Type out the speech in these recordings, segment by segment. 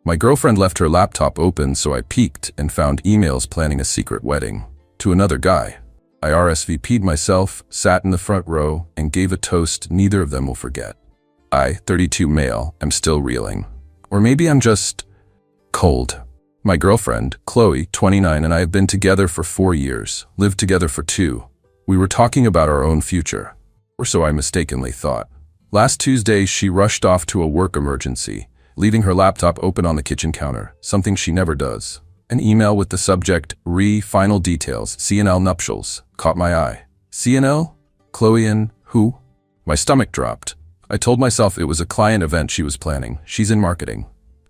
My girlfriend left her laptop open, so I peeked and found emails planning a secret wedding to another guy. I RSVP'd myself, sat in the front row, and gave a toast neither of them will forget. I, 32 male, am still reeling. Or maybe I'm just cold. My girlfriend, Chloe, 29, and I have been together for 4 years, lived together for 2. We were talking about our own future, or so I mistakenly thought. Last Tuesday, she rushed off to a work emergency, leaving her laptop open on the kitchen counter, something she never does. An email with the subject, Final Details, CNL Nuptials, caught my eye. CNL? Chloe and who? My stomach dropped. I told myself it was a client event she was planning. She's in marketing.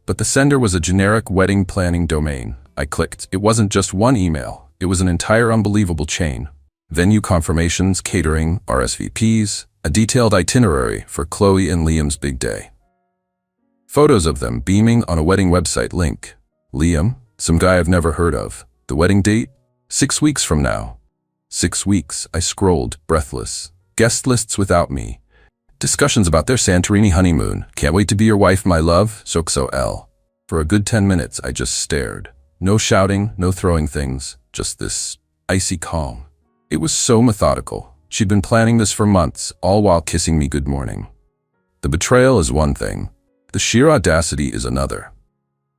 But the sender was a generic wedding planning domain. I clicked. It wasn't just one email. It was an entire unbelievable chain. Venue confirmations, catering, RSVPs, a detailed itinerary for Chloe and Liam's big day. Photos of them beaming on a wedding website link. Liam, some guy I've never heard of. The wedding date? 6 weeks from now. 6 weeks, I scrolled, breathless. Guest lists without me. Discussions about their Santorini honeymoon. Can't wait to be your wife, my love. Sokso L. For a good 10 minutes, I just stared. No shouting, no throwing things, just this icy calm. It was so methodical. She'd been planning this for months, all while kissing me good morning. The betrayal is one thing. The sheer audacity is another.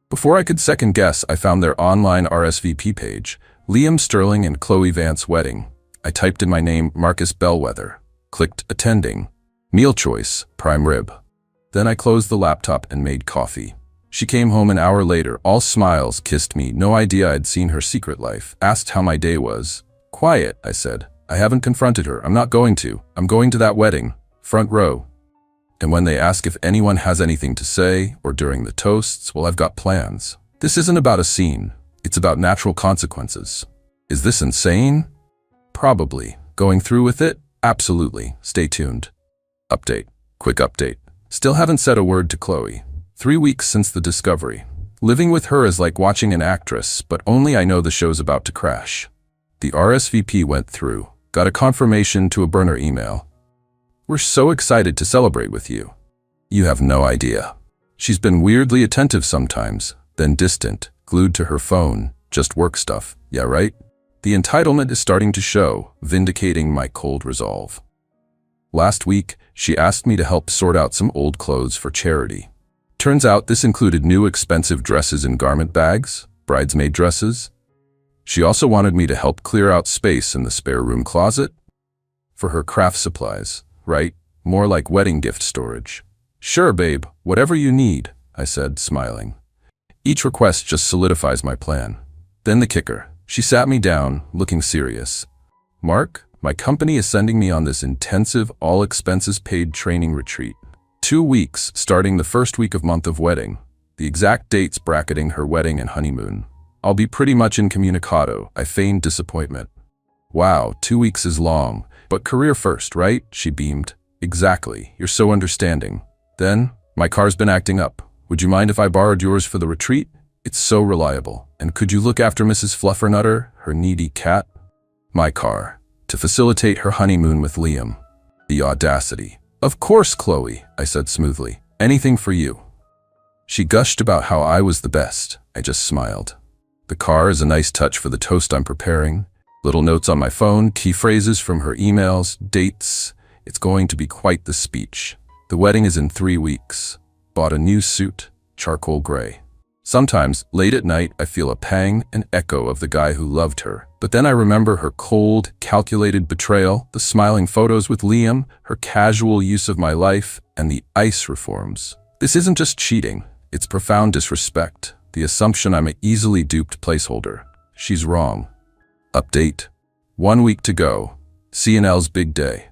Before I could second guess, I found their online RSVP page, Liam Sterling and Chloe Vance wedding. I typed in my name, Marcus Bellwether, clicked attending, meal choice, prime rib. Then I closed the laptop and made coffee. She came home an hour later, all smiles, kissed me, no idea I'd seen her secret life, asked how my day was. Quiet, I said. I haven't confronted her. I'm not going to. I'm going to that wedding. Front row. And when they ask if anyone has anything to say, or during the toasts, well, I've got plans. This isn't about a scene. It's about natural consequences. Is this insane? Probably. Going through with it? Absolutely. Stay tuned. Update. Quick update. Still haven't said a word to Chloe. 3 weeks since the discovery. Living with her is like watching an actress, but only I know the show's about to crash. The RSVP went through. Got a confirmation to a burner email. We're so excited to celebrate with you. You have no idea. She's been weirdly attentive sometimes, then distant, glued to her phone, just work stuff, yeah right? The entitlement is starting to show, vindicating my cold resolve. Last week, she asked me to help sort out some old clothes for charity. Turns out this included new expensive dresses and garment bags, bridesmaid dresses. She also wanted me to help clear out space in the spare room closet for her craft supplies. Right? More like wedding gift storage. Sure, babe, whatever you need, I said, smiling. Each request just solidifies my plan. Then the kicker. She sat me down, looking serious. Mark, my company is sending me on this intensive, all-expenses-paid training retreat. 2 weeks, starting the first week of month of wedding. The exact dates bracketing her wedding and honeymoon. I'll be pretty much incommunicado. I feigned disappointment. Wow, 2 weeks is long. But career first, right? She beamed. Exactly. You're so understanding. Then, my car's been acting up. Would you mind if I borrowed yours for the retreat? It's so reliable. And could you look after Mrs. Fluffernutter, her needy cat? My car. To facilitate her honeymoon with Liam. The audacity. Of course, Chloe, I said smoothly. Anything for you. She gushed about how I was the best. I just smiled. The car is a nice touch for the toast I'm preparing. Little notes on my phone, key phrases from her emails, dates. It's going to be quite the speech. The wedding is in 3 weeks. Bought a new suit, charcoal gray. Sometimes, late at night, I feel a pang, an echo of the guy who loved her. But then I remember her cold, calculated betrayal, the smiling photos with Liam, her casual use of my life, and the ICE reforms. This isn't just cheating. It's profound disrespect. The assumption I'm an easily duped placeholder. She's wrong. Update. 1 week to go. CNL's big day.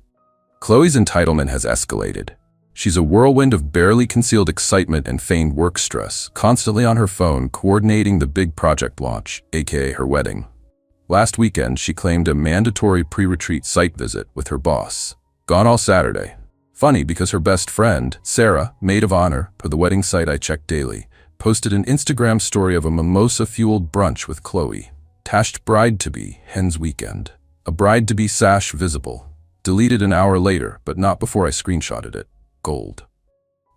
Chloe's entitlement has escalated. She's a whirlwind of barely concealed excitement and feigned work stress, constantly on her phone coordinating the big project launch, aka her wedding. Last weekend, she claimed a mandatory pre-retreat site visit with her boss. Gone all Saturday. Funny because her best friend, Sarah, maid of honor for the wedding site I check daily, posted an Instagram story of a mimosa-fueled brunch with Chloe. Tashed bride-to-be, hen's weekend. A bride-to-be sash visible. Deleted an hour later, but not before I screenshotted it. Gold.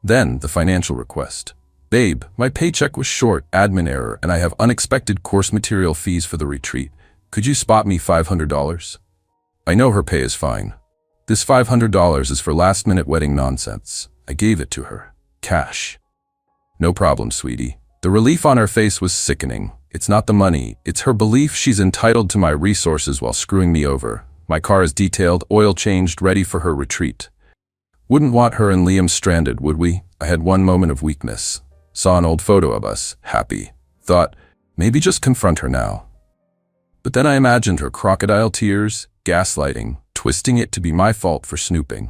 Then, the financial request. Babe, my paycheck was short, admin error, and I have unexpected course material fees for the retreat. Could you spot me $500? I know her pay is fine. This $500 is for last-minute wedding nonsense. I gave it to her. Cash. No problem, sweetie. The relief on her face was sickening. It's not the money, it's her belief she's entitled to my resources while screwing me over. My car is detailed, oil changed, ready for her retreat. Wouldn't want her and Liam stranded, would we? I had one moment of weakness. Saw an old photo of us, happy. Thought, maybe just confront her now. But then I imagined her crocodile tears, gaslighting, twisting it to be my fault for snooping.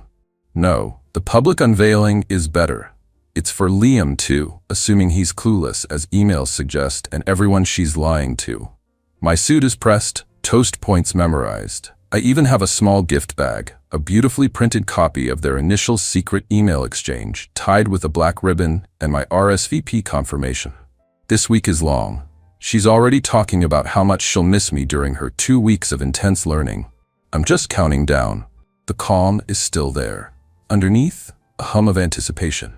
No, the public unveiling is better. It's for Liam too, assuming he's clueless as emails suggest and everyone she's lying to. My suit is pressed, toast points memorized. I even have a small gift bag, a beautifully printed copy of their initial secret email exchange, tied with a black ribbon, and my RSVP confirmation. This week is long. She's already talking about how much she'll miss me during her 2 weeks of intense learning. I'm just counting down. The calm is still there. Underneath, a hum of anticipation.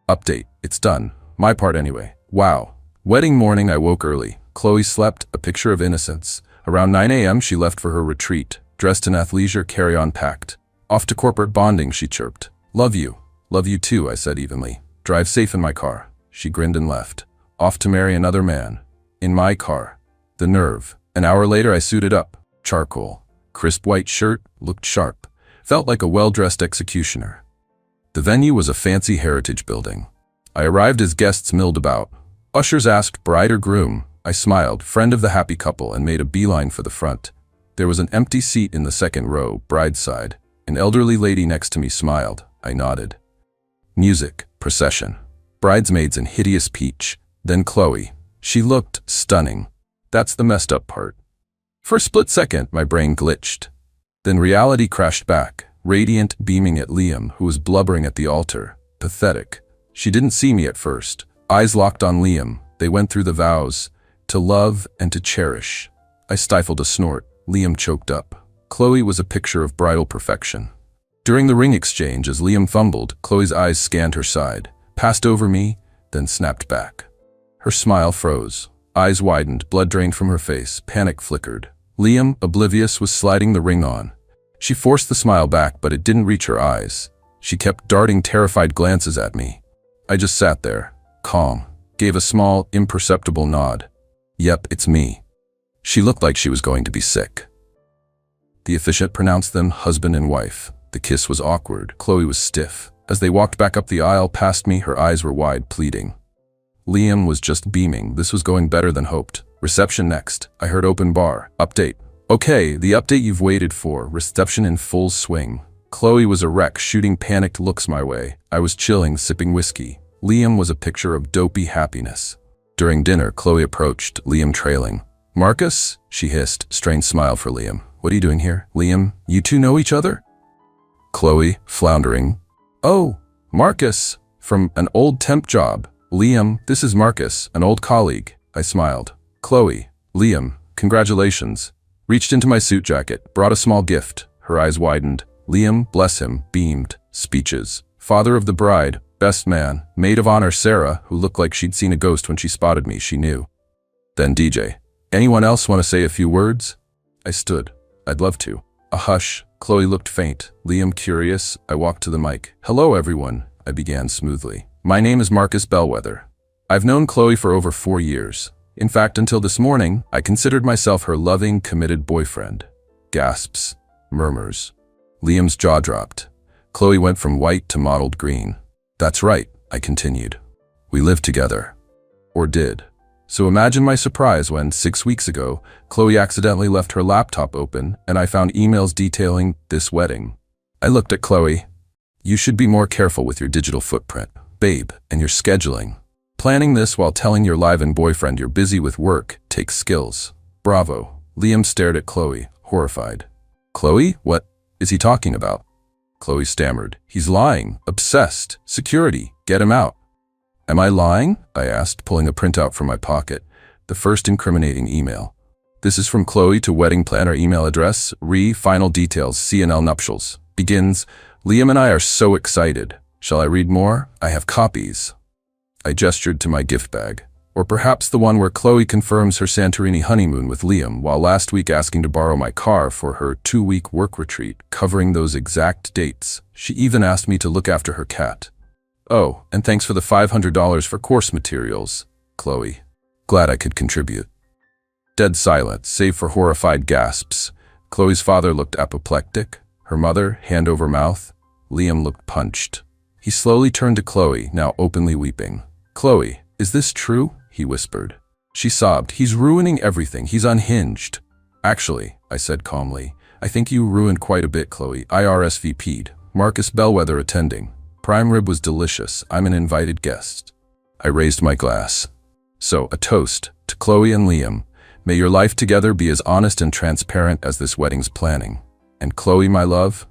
Update, it's done. My part anyway. Wow. Wedding morning I woke early. Chloe slept, a picture of innocence. Around 9 a.m. she left for her retreat, dressed in athleisure, carry-on packed. Off to corporate bonding, she chirped. Love you. Love you too, I said evenly. Drive safe in my car. She grinned and left. Off to marry another man. In my car. The nerve. An hour later I suited up. Charcoal. Crisp white shirt, looked sharp. Felt like a well-dressed executioner. The venue was a fancy heritage building. I arrived as guests milled about. Ushers asked bride or groom. I smiled, friend of the happy couple, and made a beeline for the front. There was an empty seat in the second row, bride's side. An elderly lady next to me smiled. I nodded. Music, procession. Bridesmaids in hideous peach. Then Chloe. She looked stunning. That's the messed up part. For a split second, my brain glitched. Then reality crashed back. Radiant, beaming at Liam, who was blubbering at the altar. Pathetic. She didn't see me at first. Eyes locked on Liam. They went through the vows. To love and to cherish. I stifled a snort. Liam choked up. Chloe was a picture of bridal perfection. During the ring exchange, as Liam fumbled, Chloe's eyes scanned her side, passed over me, then snapped back. Her smile froze. Eyes widened, blood drained from her face, panic flickered. Liam, oblivious, was sliding the ring on. She forced the smile back, but it didn't reach her eyes. She kept darting terrified glances at me. I just sat there, calm, gave a small, imperceptible nod. Yep, it's me. She looked like she was going to be sick. The officiant pronounced them husband and wife. The kiss was awkward. Chloe was stiff. As they walked back up the aisle past me, her eyes were wide, pleading. Liam was just beaming. This was going better than hoped. Reception next. I heard open bar. Update. Okay, the update you've waited for. Reception in full swing. Chloe was a wreck, shooting panicked looks my way. I was chilling, sipping whiskey. Liam was a picture of dopey happiness. During dinner, Chloe approached, Liam trailing. Marcus? She hissed, strained smile for Liam. What are you doing here? Liam, you two know each other? Chloe, floundering. Oh, Marcus, from an old temp job. Liam, this is Marcus, an old colleague. I smiled. Chloe, Liam, congratulations. Reached into my suit jacket, brought a small gift. Her eyes widened. Liam, bless him, beamed. Speeches. Father of the bride, best man, maid of honor Sarah, who looked like she'd seen a ghost when she spotted me, she knew. Then DJ. Anyone else want to say a few words? I stood. I'd love to. A hush. Chloe looked faint. Liam curious. I walked to the mic. Hello everyone, I began smoothly. My name is Marcus Bellwether. I've known Chloe for over 4 years. In fact, until this morning, I considered myself her loving, committed boyfriend. Gasps. Murmurs. Liam's jaw dropped. Chloe went from white to mottled green. That's right, I continued. We lived together. Or did. So imagine my surprise when, 6 weeks ago, Chloe accidentally left her laptop open and I found emails detailing this wedding. I looked at Chloe. You should be more careful with your digital footprint, babe, and your scheduling. Planning this while telling your live-in boyfriend you're busy with work takes skills. Bravo. Liam stared at Chloe, horrified. Chloe, what is he talking about? Chloe stammered. He's lying. Obsessed. Security. Get him out. Am I lying? I asked, pulling a printout from my pocket. The first incriminating email. This is from Chloe to wedding planner email address, final details, CNL nuptials. Begins, Liam and I are so excited. Shall I read more? I have copies. I gestured to my gift bag. Or perhaps the one where Chloe confirms her Santorini honeymoon with Liam while last week asking to borrow my car for her 2-week work retreat, covering those exact dates. She even asked me to look after her cat. Oh, and thanks for the $500 for course materials, Chloe. Glad I could contribute. Dead silence, save for horrified gasps. Chloe's father looked apoplectic, her mother, hand over mouth. Liam looked punched. He slowly turned to Chloe, now openly weeping. "Chloe, is this true?" he whispered. She sobbed. "He's ruining everything. He's unhinged." "Actually," I said calmly, "I think you ruined quite a bit, Chloe. I RSVP'd. Marcus Bellwether attending. Prime rib was delicious. I'm an invited guest." I raised my glass. "So, a toast to Chloe and Liam. May your life together be as honest and transparent as this wedding's planning. And Chloe, my love,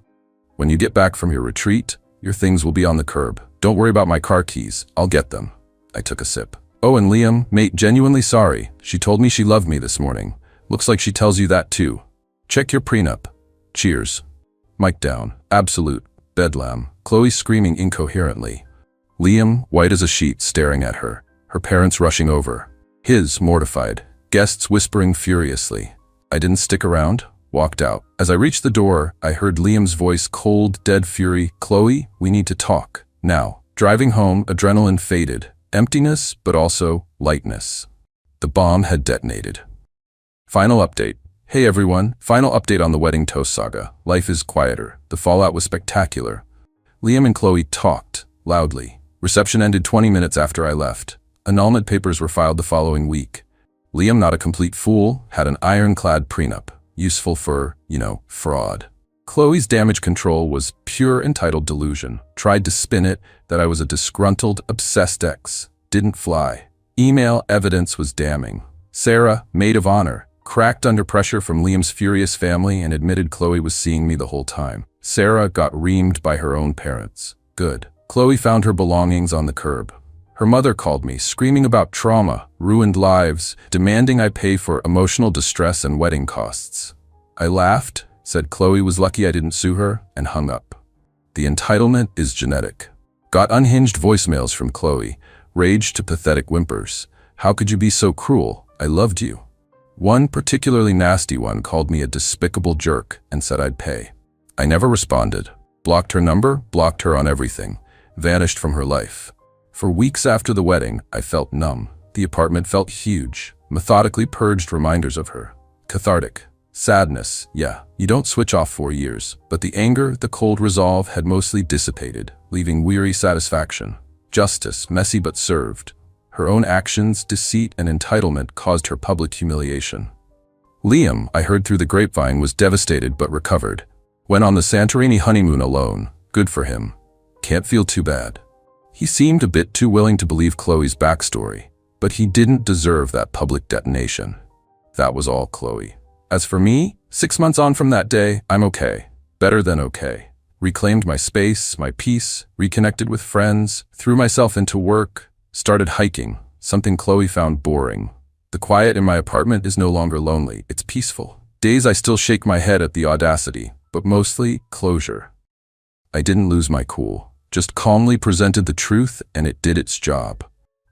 when you get back from your retreat, your things will be on the curb. Don't worry about my car keys. I'll get them." I took a sip. "Oh, and Liam, mate, genuinely sorry. She told me she loved me this morning. Looks like she tells you that too. Check your prenup. Cheers." Mic down. Absolute bedlam. Chloe screaming incoherently. Liam, white as a sheet, staring at her. Her parents rushing over. His, mortified. Guests whispering furiously. I didn't stick around. Walked out. As I reached the door, I heard Liam's voice, cold, dead fury. "Chloe, we need to talk. Now." Driving home, adrenaline faded. Emptiness, but also lightness. The bomb had detonated. Final update. Hey everyone, final update on the wedding toast saga. Life is quieter. The fallout was spectacular. Liam and Chloe talked, loudly. Reception ended 20 minutes after I left. Annulment papers were filed the following week. Liam, not a complete fool, had an ironclad prenup. Useful for, fraud. Chloe's damage control was pure entitled delusion. Tried to spin it that I was a disgruntled, obsessed ex. Didn't fly. Email evidence was damning. Sarah, maid of honor, cracked under pressure from Liam's furious family and admitted Chloe was seeing me the whole time. Sarah got reamed by her own parents. Good. Chloe found her belongings on the curb. Her mother called me, screaming about trauma, ruined lives, demanding I pay for emotional distress and wedding costs. I laughed, said Chloe was lucky I didn't sue her, and hung up. The entitlement is genetic. Got unhinged voicemails from Chloe, rage to pathetic whimpers. "How could you be so cruel? I loved you." One particularly nasty one called me a despicable jerk and said I'd pay. I never responded. Blocked her number, blocked her on everything. Vanished from her life. For weeks after the wedding, I felt numb. The apartment felt huge. Methodically purged reminders of her. Cathartic. Sadness, yeah, you don't switch off for years. But the anger, the cold resolve had mostly dissipated, leaving weary satisfaction. Justice, messy but served. Her own actions, deceit, and entitlement caused her public humiliation. Liam, I heard through the grapevine, was devastated but recovered. Went on the Santorini honeymoon alone. Good for him. Can't feel too bad. He seemed a bit too willing to believe Chloe's backstory, but he didn't deserve that public detonation. That was all Chloe. As for me, 6 months on from that day, I'm okay. Better than okay. Reclaimed my space, my peace, reconnected with friends, threw myself into work, started hiking, something Chloe found boring. The quiet in my apartment is no longer lonely, it's peaceful. Days I still shake my head at the audacity, but mostly closure. I didn't lose my cool, just calmly presented the truth and it did its job.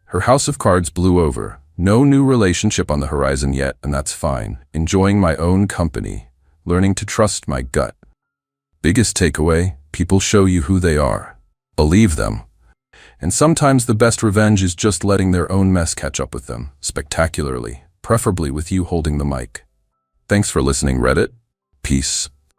Her house of cards blew over. No new relationship on the horizon yet, and that's fine. Enjoying my own company, learning to trust my gut. Biggest takeaway, people show you who they are. Believe them. And sometimes the best revenge is just letting their own mess catch up with them, spectacularly, preferably with you holding the mic. Thanks for listening, Reddit. Peace.